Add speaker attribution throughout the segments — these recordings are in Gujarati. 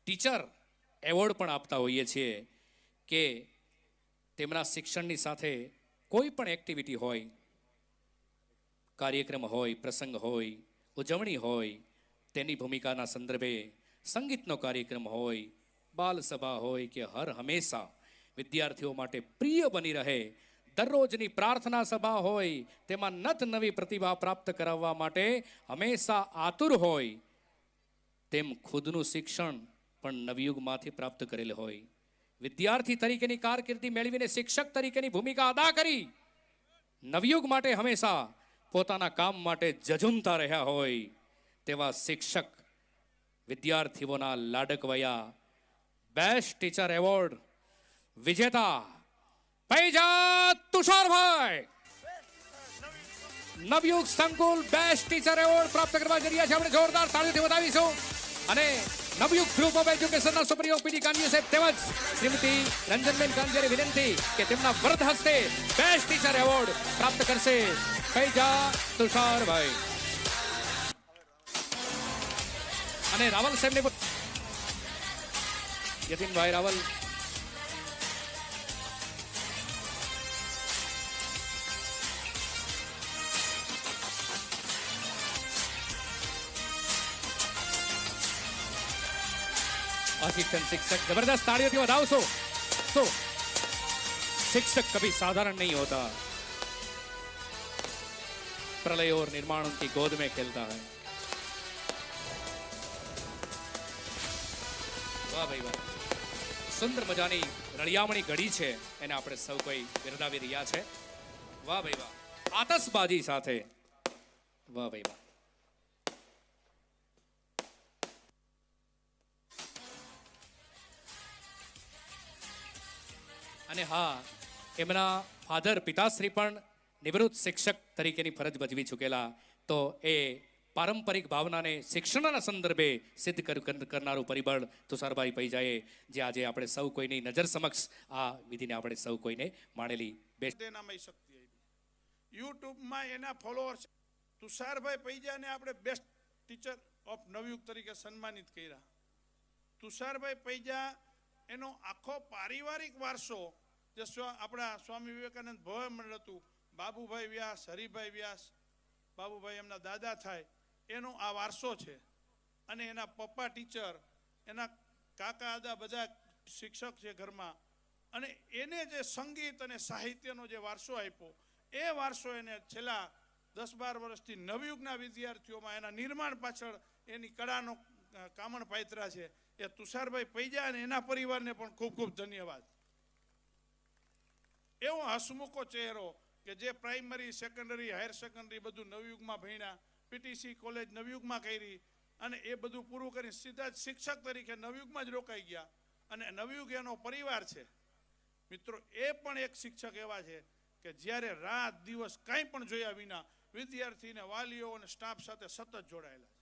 Speaker 1: ટીચર એવોર્ડ પણ આપતા હોઈએ છીએ કે તેમના શિક્ષણની સાથે કોઈ પણ એક્ટિવિટી હોય, કાર્યક્રમ હોય, પ્રસંગ હોય, ઉજવણી હોય, તેની ભૂમિકાના સંદર્ભે સંગીતનો કાર્યક્રમ હોય, બાલ સભા હોય કે હર હંમેશા વિદ્યાર્થીઓ માટે પ્રિય બની રહે, દરરોજની પ્રાર્થના સભા હોય તેમાં નત નવી પ્રતિભા પ્રાપ્ત કરાવવા માટે હંમેશા આતુર હોય, તેમ ખુદનું શિક્ષણ પણ નવયુગમાંથી પ્રાપ્ત કરેલ હોય. વિદ્યાર્થી તરીકેની કારકિર્દી મેળવીને શિક્ષક તરીકેની ભૂમિકા અદા કરી નવયુગ માટે હંમેશા પોતાના કામ માટે ઝઝૂમતા રહ્યા હોય તેવા શિક્ષક વિદ્યાર્થીઓના લાડકવયા બેસ્ટ ટીચર એવોર્ડ વિજેતા પૈજા તુષારભાઈ નવયુગ સંકુલ બેસ્ટ ટીચર એવોર્ડ પ્રાપ્ત કરવા જઈ રહ્યા છે. આપણે જોરદાર તાળીઓથી વધાવીશું. અને નવયુગ ગ્રુપ ઓફ એજ્યુકેશનના સુપ્રિયો પીડી કાંજીઓ સાહેબ તેમજ શ્રીમતી રંજનબેન કાંજીયાની વિનંતી કે તેમના વરદ હસ્તે બેસ્ટ ટીચર એવોર્ડ પ્રાપ્ત કરશે પૈજા તુષારભાઈ. અને રાવલ સાહેબને યતીનભાઈ રાવલ असिस्टेंट शिक्षक जबरदस्त तालियों વધાવશો. तो शिक्षक कभी साधारण नहीं होता, प्रलय और निर्माण उनकी गोद में खेलता है. वाह भाई वाह, સુંદર મજાની રળિયામણી ઘડી છે એને આપણે સૌ કોઈ બિરદાવી રહ્યા છે. વાહ ભાઈ વાહ, આતશબાજી સાથે. વાહ ભાઈ વાહ. અને હા, એમના ફાધર પિતાશ્રી પણ નિવૃત્ત શિક્ષક તરીકેની ફરજ ભજવી ચૂકેલા. તો એ પારંપરિક ભાવનાને શિક્ષણના સંદર્ભે સિદ્ધ કરનારું પરિબળ તુષારભાઈ પૈજાએ જે આજે આપણે સૌ કોઈની નજર સમક્ષ આ વિધિને આપણે સૌ કોઈને માણેલી બેસ્ટ
Speaker 2: શક્તિ યુટ્યુબમાં એના ફોલોઅર્સ તુષારભાઈ પૈજાને આપણે બેસ્ટ ટીચર ઓફ નવયુગ તરીકે સન્માનિત કર્યા. તુષારભાઈ પૈજા એનો આખો પારિવારિક વારસો જે આપણા સ્વામી વિવેકાનંદ ભવ મંડળ હતું, બાબુભાઈ વ્યાસ, હરિભાઈ વ્યાસ, બાબુભાઈ એમના દાદા થાય, એનો આ વારસો છે. અને એના પપ્પા ટીચર, એના કાકા દાદા બધા શિક્ષક છે ઘરમાં. અને એને જે સંગીત અને સાહિત્યનો જે વારસો આપ્યો, એ વારસો એને છેલ્લા 10-12 વર્ષથી નવયુગના વિદ્યાર્થીઓમાં એના નિર્માણ પાછળ એની કળાનો કામણ પાયત્રા છે. એ તુષારભાઈ પૈજા અને એના પરિવારને પણ ખૂબ ખૂબ ધન્યવાદ. એવો હસમુખો ચહેરો કે જે પ્રાઇમરી, સેકન્ડરી, હાયર સેકન્ડરી બધું નવયુગમાં ભણ્યા, પીટીસી કોલેજ નવયુગમાં કરી અને એ બધું પૂરું કરી સીધા જ શિક્ષક તરીકે નવયુગમાં જ રોકાઈ ગયા. અને નવયુગ એનો પરિવાર છે. મિત્રો, એ પણ એક શિક્ષક એવા છે કે જ્યારે રાત દિવસ કંઈ પણ જોયા વિના વિદ્યાર્થીને, વાલીઓ અને સ્ટાફ સાથે સતત જોડાયેલા.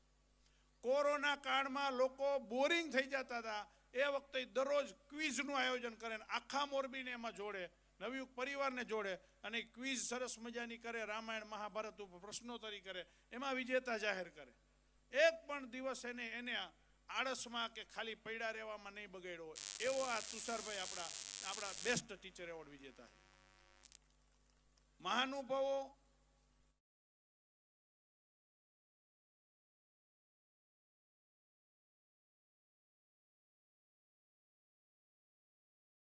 Speaker 2: કોરોના કાળમાં લોકો બોરિંગ થઈ જતા હતા, એ વખતે દરરોજ ક્વિઝનું આયોજન કરે, આખા મોરબીને એમાં જોડે, નવયુગ પરિવારને જોડે અને ક્વિઝ સરસ મજાની કરે, રામાયણ મહાભારત ઉપર પ્રશ્નોત્તરી કરે, એમાં વિજેતા જાહેર કરે. એક પણ દિવસ એને આળસમાં કે ખાલી પૈડા રહેવામાં નહીં બગાડ્યો હોય એવો આ તુષારભાઈ આપણા બેસ્ટ ટીચર એવોર્ડ વિજેતા. મહાનુભાવો